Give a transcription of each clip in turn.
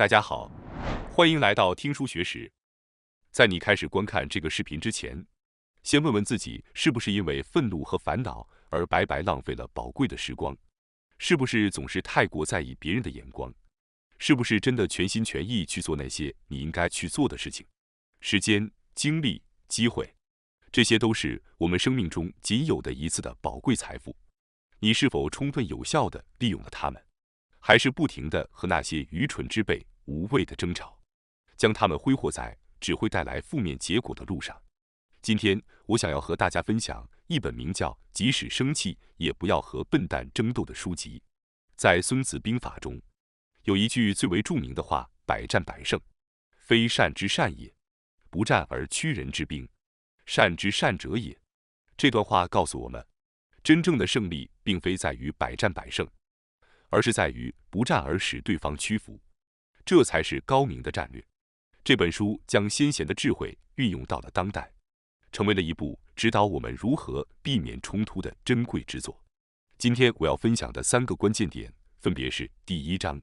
大家好，欢迎来到听书学史。在你开始观看这个视频之前，先问问自己，是不是因为愤怒和烦恼而白白浪费了宝贵的时光？是不是总是太过在意别人的眼光？是不是真的全心全意去做那些你应该去做的事情？时间、精力、机会，这些都是我们生命中仅有的一次的宝贵财富。你是否充分有效地利用了它们？还是不停地和那些愚蠢之辈无谓的争吵，将它们挥霍在只会带来负面结果的路上？今天我想要和大家分享一本名叫《即使生气也不要和笨蛋争斗》的书籍。在《孙子兵法》中，有一句最为著名的话：“百战百胜，非善之善也；不战而屈人之兵，善之善者也。”这段话告诉我们，真正的胜利并非在于百战百胜，而是在于不战而使对方屈服，这才是高明的战略。这本书将先贤的智慧运用到了当代，成为了一部指导我们如何避免冲突的珍贵之作。今天我要分享的3个关键点分别是：第1章，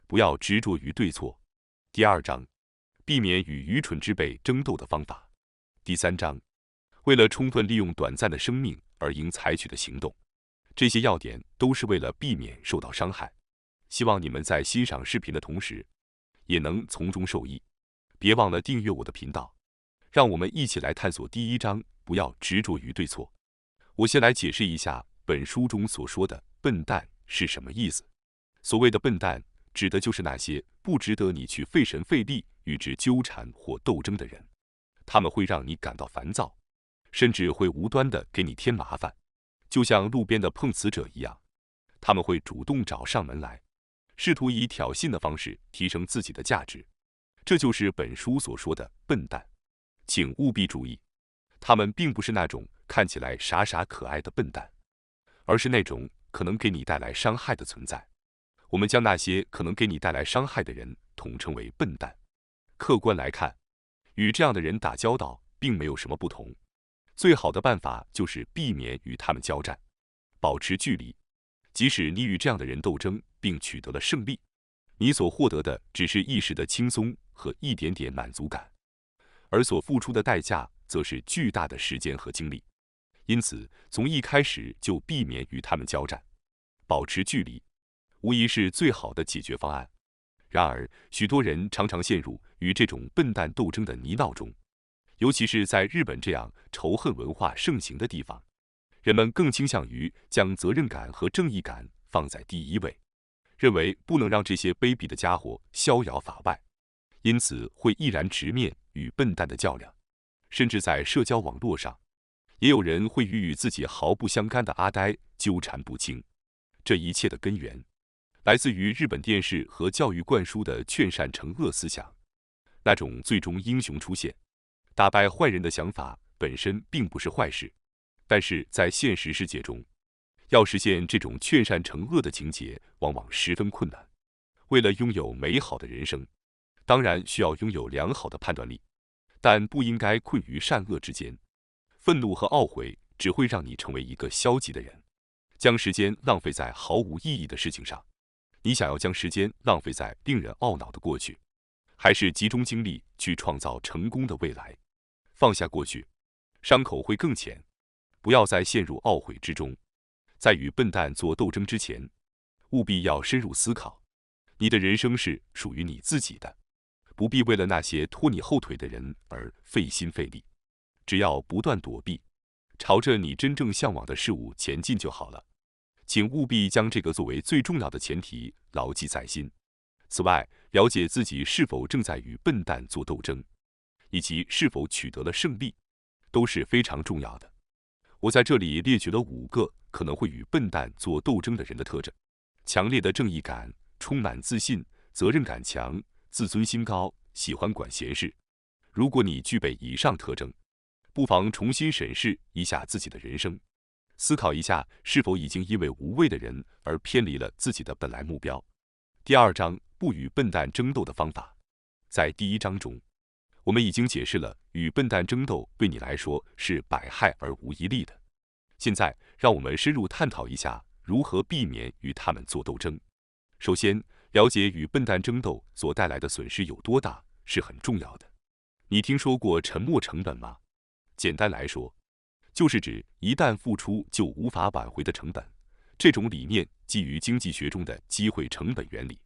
不要执着于对错；第2章，避免与愚蠢之辈争斗的方法；第3章，为了充分利用短暂的生命而应采取的行动。这些要点都是为了避免受到伤害。希望你们在欣赏视频的同时，也能从中受益。别忘了订阅我的频道，让我们一起来探索第1章，不要执着于对错。我先来解释一下本书中所说的笨蛋是什么意思。所谓的笨蛋，指的就是那些不值得你去费神费力与之纠缠或斗争的人。他们会让你感到烦躁，甚至会无端地给你添麻烦，就像路边的碰瓷者一样。他们会主动找上门来，试图以挑衅的方式提升自己的价值。这就是本书所说的笨蛋。请务必注意，他们并不是那种看起来傻傻可爱的笨蛋，而是那种可能给你带来伤害的存在。我们将那些可能给你带来伤害的人统称为笨蛋。客观来看，与这样的人打交道并没有什么不同。最好的办法就是避免与他们交战，保持距离。即使你与这样的人斗争并取得了胜利，你所获得的只是一时的轻松和一点点满足感，而所付出的代价则是巨大的时间和精力。因此，从一开始就避免与他们交战，保持距离，无疑是最好的解决方案。然而，许多人常常陷入与这种笨蛋斗争的泥淖中，尤其是在日本这样仇恨文化盛行的地方，人们更倾向于将责任感和正义感放在第一位，认为不能让这些卑鄙的家伙逍遥法外，因此会毅然直面与笨蛋的较量。甚至在社交网络上，也有人会与自己毫不相干的阿呆纠缠不清。这一切的根源，来自于日本电视和教育灌输的劝善惩恶思想。那种最终英雄出现，打败坏人的想法本身并不是坏事，但是在现实世界中，要实现这种劝善惩恶的情节往往十分困难。为了拥有美好的人生，当然需要拥有良好的判断力，但不应该困于善恶之间。愤怒和懊悔只会让你成为一个消极的人，将时间浪费在毫无意义的事情上。你想要将时间浪费在令人懊恼的过去，还是集中精力去创造成功的未来？放下过去，伤口会更浅。不要再陷入懊悔之中。在与笨蛋做斗争之前，务必要深入思考，你的人生是属于你自己的，不必为了那些拖你后腿的人而费心费力。只要不断躲避，朝着你真正向往的事物前进就好了。请务必将这个作为最重要的前提牢记在心。此外，了解自己是否正在与笨蛋做斗争，以及是否取得了胜利，都是非常重要的。我在这里列举了5个可能会与笨蛋做斗争的人的特征：强烈的正义感，充满自信，责任感强，自尊心高，喜欢管闲事。如果你具备以上特征，不妨重新审视一下自己的人生，思考一下是否已经因为无谓的人而偏离了自己的本来目标。第2章，不与笨蛋争斗的方法。在第1章中，我们已经解释了与笨蛋争斗对你来说是百害而无一利的。现在，让我们深入探讨一下如何避免与他们做斗争。首先，了解与笨蛋争斗所带来的损失有多大是很重要的。你听说过沉没成本吗？简单来说，就是指一旦付出就无法挽回的成本。这种理念基于经济学中的机会成本原理，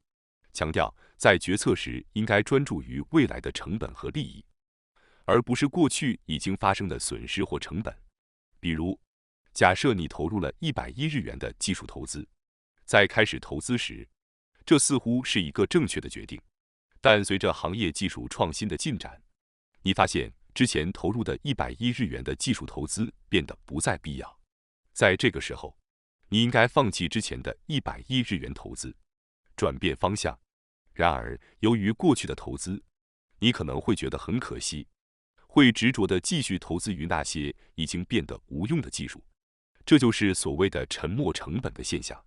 强调在决策时应该专注于未来的成本和利益，而不是过去已经发生的损失或成本。比如，假设你投入了110日元的技术投资，在开始投资时，这似乎是一个正确的决定。但随着行业技术创新的进展，你发现之前投入的110日元的技术投资变得不再必要。在这个时候，你应该放弃之前的110日元投资，转变方向。然而，由于过去的投资，你可能会觉得很可惜，会执着地继续投资于那些已经变得无用的技术。这就是所谓的沉没成本的现象，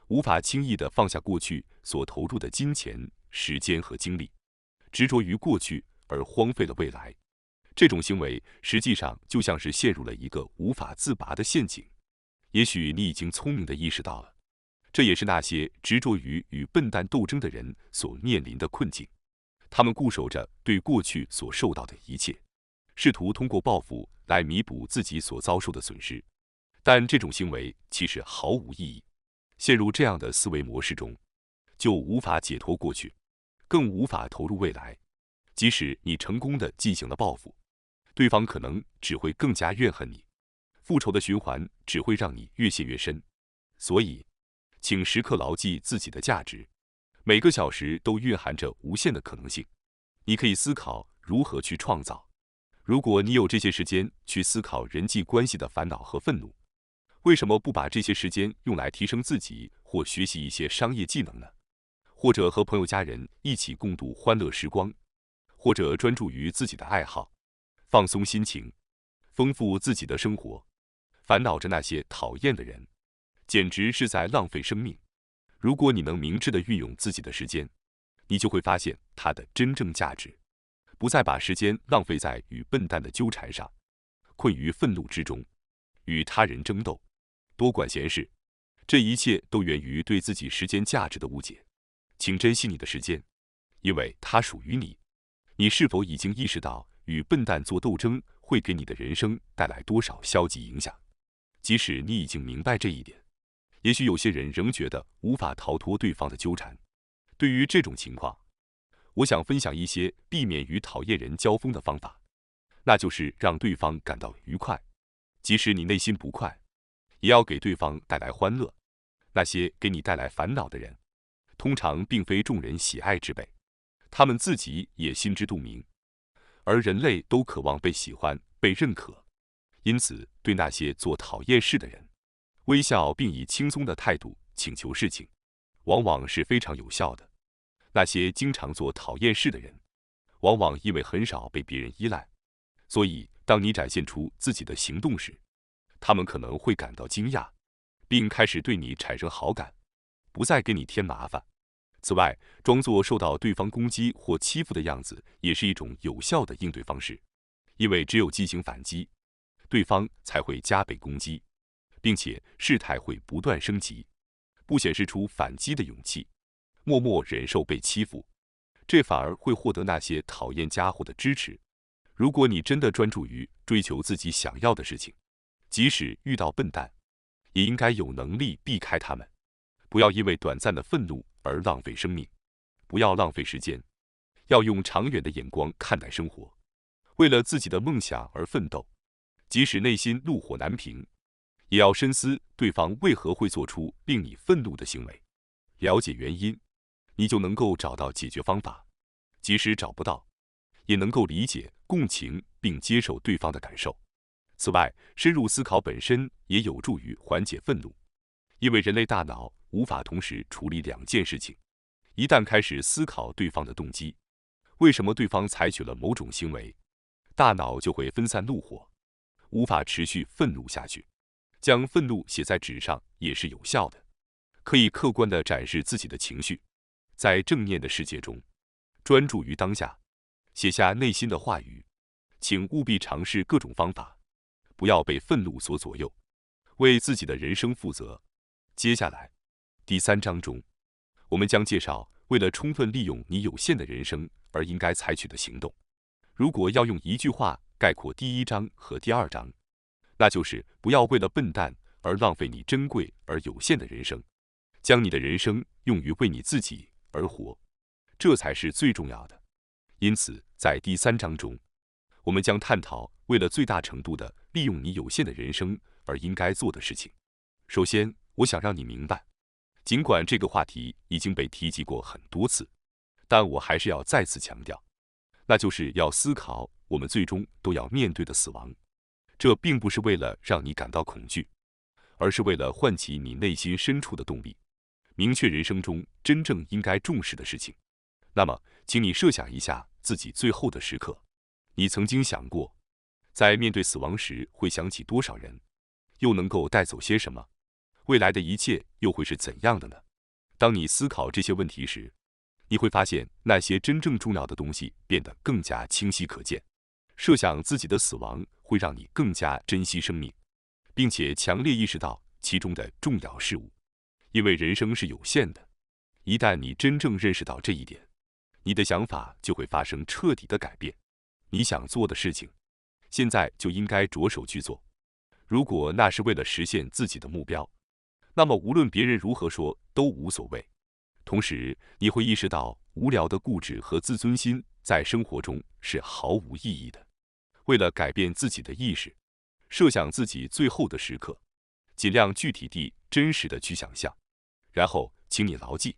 无法轻易地放下过去所投入的金钱、时间和精力，执着于过去而荒废了未来。这种行为实际上就像是陷入了一个无法自拔的陷阱。也许你已经聪明地意识到了，这也是那些执着于与笨蛋斗争的人所面临的困境。他们固守着对过去所受到的一切，试图通过报复来弥补自己所遭受的损失。但这种行为其实毫无意义。陷入这样的思维模式中，就无法解脱过去，更无法投入未来。即使你成功地进行了报复，对方可能只会更加怨恨你。复仇的循环只会让你越陷越深。所以，请时刻牢记自己的价值，每个小时都蕴含着无限的可能性。你可以思考如何去创造。如果你有这些时间去思考人际关系的烦恼和愤怒，为什么不把这些时间用来提升自己或学习一些商业技能呢？或者和朋友家人一起共度欢乐时光，或者专注于自己的爱好，放松心情，丰富自己的生活。烦恼着那些讨厌的人，简直是在浪费生命。如果你能明智地运用自己的时间，你就会发现它的真正价值，不再把时间浪费在与笨蛋的纠缠上，困于愤怒之中，与他人争斗，多管闲事。这一切都源于对自己时间价值的误解。请珍惜你的时间，因为它属于你。你是否已经意识到与笨蛋做斗争会给你的人生带来多少消极影响？即使你已经明白这一点，也许有些人仍觉得无法逃脱对方的纠缠。对于这种情况，我想分享一些避免与讨厌人交锋的方法，那就是让对方感到愉快，即使你内心不快，也要给对方带来欢乐。那些给你带来烦恼的人，通常并非众人喜爱之辈，他们自己也心知肚明。而人类都渴望被喜欢、被认可，因此对那些做讨厌事的人，微笑并以轻松的态度请求事情，往往是非常有效的。那些经常做讨厌事的人，往往因为很少被别人依赖，所以当你展现出自己的行动时，他们可能会感到惊讶，并开始对你产生好感，不再给你添麻烦。此外，装作受到对方攻击或欺负的样子也是一种有效的应对方式，因为只有进行反击，对方才会加倍攻击，并且事态会不断升级。不显示出反击的勇气，默默忍受被欺负，这反而会获得那些讨厌家伙的支持。如果你真的专注于追求自己想要的事情，即使遇到笨蛋，也应该有能力避开他们。不要因为短暂的愤怒而浪费生命，不要浪费时间，要用长远的眼光看待生活。为了自己的梦想而奋斗，即使内心怒火难平，也要深思对方为何会做出令你愤怒的行为。了解原因，你就能够找到解决方法；即使找不到，也能够理解、共情并接受对方的感受。此外，深入思考本身也有助于缓解愤怒，因为人类大脑无法同时处理两件事情。一旦开始思考对方的动机，为什么对方采取了某种行为，大脑就会分散怒火，无法持续愤怒下去。将愤怒写在纸上也是有效的，可以客观地展示自己的情绪。在正面的世界中，专注于当下，写下内心的话语。请务必尝试各种方法，不要被愤怒所左右，为自己的人生负责。接下来，第3章中，我们将介绍为了充分利用你有限的人生而应该采取的行动。如果要用一句话概括第1章和第2章，那就是不要为了笨蛋而浪费你珍贵而有限的人生，将你的人生用于为你自己而活，这才是最重要的。因此，在第3章中，我们将探讨为了最大程度地利用你有限的人生而应该做的事情。首先，我想让你明白，尽管这个话题已经被提及过很多次，但我还是要再次强调，那就是要思考我们最终都要面对的死亡。这并不是为了让你感到恐惧，而是为了唤起你内心深处的动力，明确人生中真正应该重视的事情。那么，请你设想一下自己最后的时刻，你曾经想过，在面对死亡时会想起多少人，又能够带走些什么？未来的一切又会是怎样的呢？当你思考这些问题时，你会发现那些真正重要的东西变得更加清晰可见。设想自己的死亡会让你更加珍惜生命，并且强烈意识到其中的重要事物，因为人生是有限的。一旦你真正认识到这一点，你的想法就会发生彻底的改变。你想做的事情，现在就应该着手去做。如果那是为了实现自己的目标，那么无论别人如何说都无所谓。同时，你会意识到无聊的固执和自尊心在生活中是毫无意义的。为了改变自己的意识，设想自己最后的时刻，尽量具体地、真实地去想象。然后，请你牢记，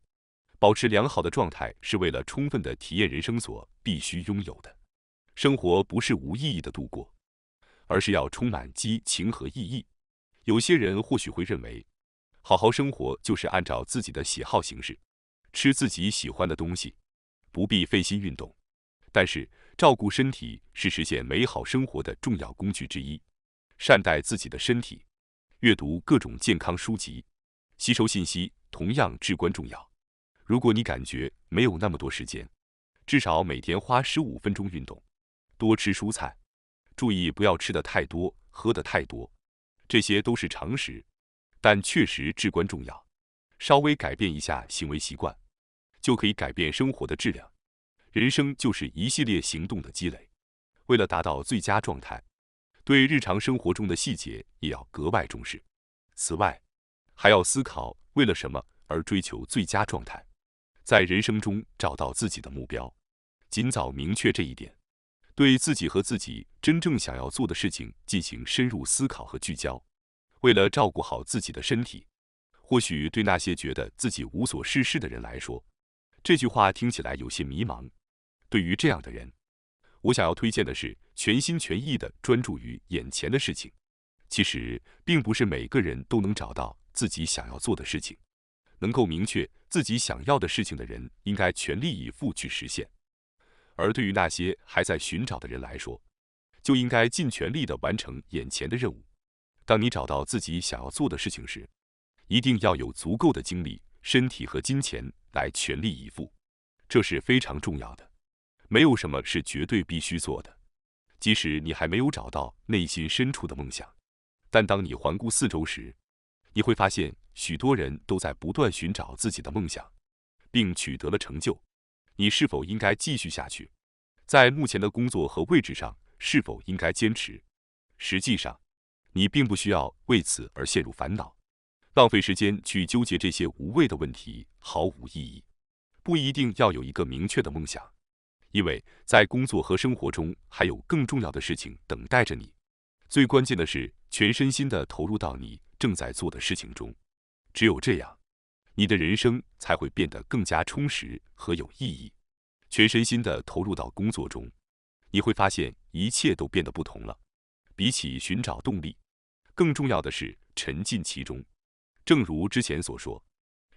保持良好的状态是为了充分地体验人生所必须拥有的。生活不是无意义的度过，而是要充满激情和意义。有些人或许会认为，好好生活就是按照自己的喜好行事，吃自己喜欢的东西，不必费心运动。但是，照顾身体是实现美好生活的重要工具之一。善待自己的身体，阅读各种健康书籍，吸收信息同样至关重要。如果你感觉没有那么多时间，至少每天花15分钟运动，多吃蔬菜，注意不要吃得太多，喝得太多，这些都是常识，但确实至关重要。稍微改变一下行为习惯，就可以改变生活的质量。人生就是一系列行动的积累，为了达到最佳状态，对日常生活中的细节也要格外重视。此外，还要思考为了什么而追求最佳状态，在人生中找到自己的目标，尽早明确这一点，对自己和自己真正想要做的事情进行深入思考和聚焦。为了照顾好自己的身体，或许对那些觉得自己无所事事的人来说，这句话听起来有些迷茫。对于这样的人，我想要推荐的是全心全意地专注于眼前的事情。其实，并不是每个人都能找到自己想要做的事情。能够明确自己想要的事情的人，应该全力以赴去实现。而对于那些还在寻找的人来说，就应该尽全力地完成眼前的任务。当你找到自己想要做的事情时，一定要有足够的精力、身体和金钱来全力以赴，这是非常重要的。没有什么是绝对必须做的，即使你还没有找到内心深处的梦想，但当你环顾四周时，你会发现许多人都在不断寻找自己的梦想，并取得了成就。你是否应该继续下去？在目前的工作和位置上，是否应该坚持？实际上，你并不需要为此而陷入烦恼，浪费时间去纠结这些无谓的问题毫无意义。不一定要有一个明确的梦想，因为在工作和生活中还有更重要的事情等待着你。最关键的是全身心地投入到你正在做的事情中，只有这样，你的人生才会变得更加充实和有意义。全身心地投入到工作中，你会发现一切都变得不同了。比起寻找动力，更重要的是沉浸其中。正如之前所说，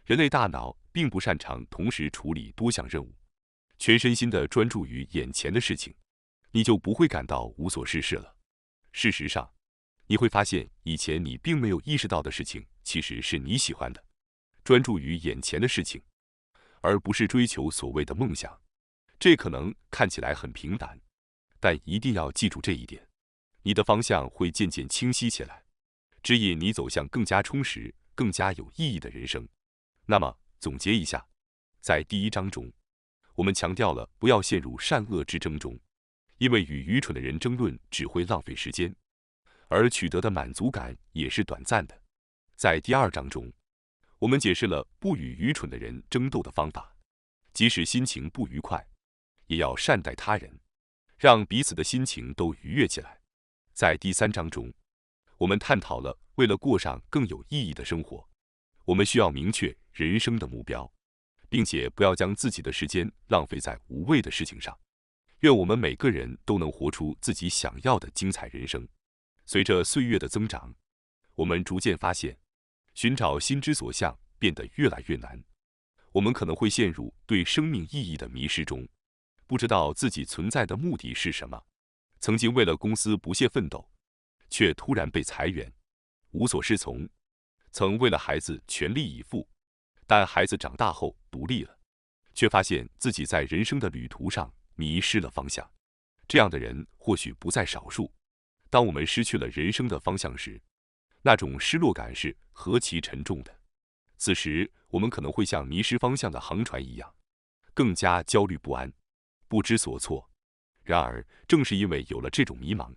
人类大脑并不擅长同时处理多项任务。全身心地专注于眼前的事情，你就不会感到无所事事了。事实上，你会发现以前你并没有意识到的事情，其实是你喜欢的。专注于眼前的事情，而不是追求所谓的梦想。这可能看起来很平淡，但一定要记住这一点，你的方向会渐渐清晰起来，指引你走向更加充实、更加有意义的人生。那么，总结一下，在第1章中，我们强调了不要陷入善恶之争中，因为与愚蠢的人争论只会浪费时间，而取得的满足感也是短暂的。在第2章中，我们解释了不与愚蠢的人争斗的方法，即使心情不愉快，也要善待他人，让彼此的心情都愉悦起来。在第3章中，我们探讨了为了过上更有意义的生活，我们需要明确人生的目标，并且不要将自己的时间浪费在无谓的事情上。愿我们每个人都能活出自己想要的精彩人生。随着岁月的增长，我们逐渐发现，寻找心之所向变得越来越难。我们可能会陷入对生命意义的迷失中，不知道自己存在的目的是什么。曾经为了公司不懈奋斗，却突然被裁员，无所适从；曾为了孩子全力以赴，但孩子长大后独立了，却发现自己在人生的旅途上迷失了方向。这样的人或许不在少数。当我们失去了人生的方向时，那种失落感是何其沉重的。此时，我们可能会像迷失方向的航船一样，更加焦虑不安，不知所措。然而，正是因为有了这种迷茫，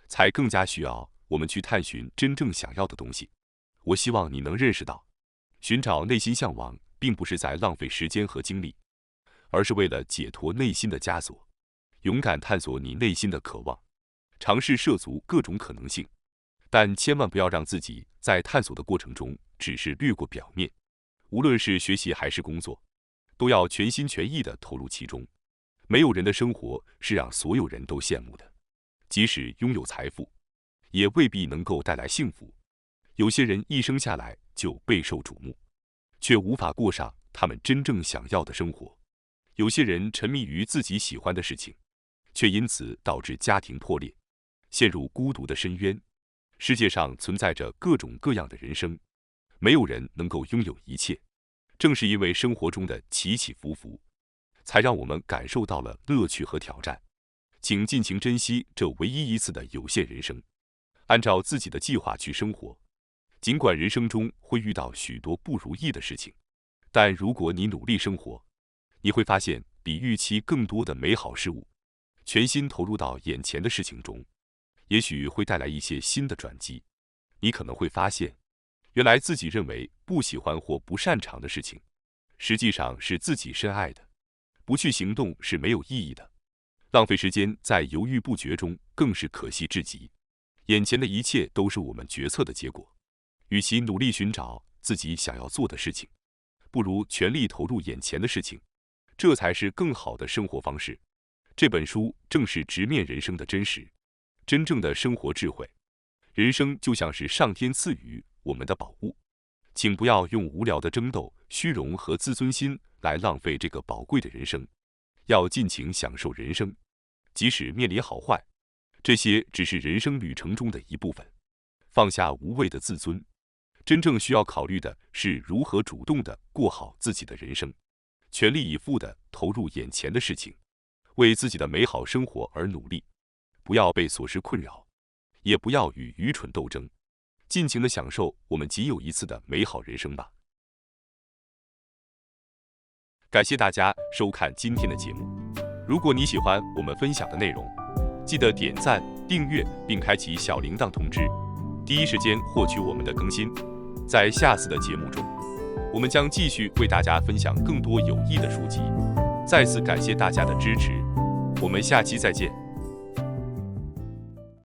才更加需要我们去探寻真正想要的东西。我希望你能认识到，寻找内心向往，并不是在浪费时间和精力，而是为了解脱内心的枷锁，勇敢探索你内心的渴望，尝试涉足各种可能性。但千万不要让自己在探索的过程中只是掠过表面。无论是学习还是工作，都要全心全意地投入其中。没有人的生活是让所有人都羡慕的，即使拥有财富，也未必能够带来幸福。有些人一生下来就备受瞩目，却无法过上他们真正想要的生活。有些人沉迷于自己喜欢的事情，却因此导致家庭破裂，陷入孤独的深渊。世界上存在着各种各样的人生，没有人能够拥有一切。正是因为生活中的起起伏伏，才让我们感受到了乐趣和挑战。请尽情珍惜这唯一一次的有限人生，按照自己的计划去生活。尽管人生中会遇到许多不如意的事情，但如果你努力生活，你会发现比预期更多的美好事物。全心投入到眼前的事情中，也许会带来一些新的转机。你可能会发现，原来自己认为不喜欢或不擅长的事情，实际上是自己深爱的。不去行动是没有意义的，浪费时间在犹豫不决中更是可惜至极。眼前的一切都是我们决策的结果。与其努力寻找自己想要做的事情，不如全力投入眼前的事情，这才是更好的生活方式。这本书正是直面人生的真实，真正的生活智慧。人生就像是上天赐予我们的宝物，请不要用无聊的争斗、虚荣和自尊心来浪费这个宝贵的人生。要尽情享受人生，即使面临好坏，这些只是人生旅程中的一部分。放下无谓的自尊，真正需要考虑的是如何主动地过好自己的人生，全力以赴地投入眼前的事情，为自己的美好生活而努力。不要被琐事困扰，也不要与愚蠢斗争，尽情地享受我们仅有一次的美好人生吧。感谢大家收看今天的节目。如果你喜欢我们分享的内容，记得点赞、订阅并开启小铃铛通知，第一时间获取我们的更新。在下次的节目中，我们将继续为大家分享更多有益的书籍。再次感谢大家的支持，我们下期再见。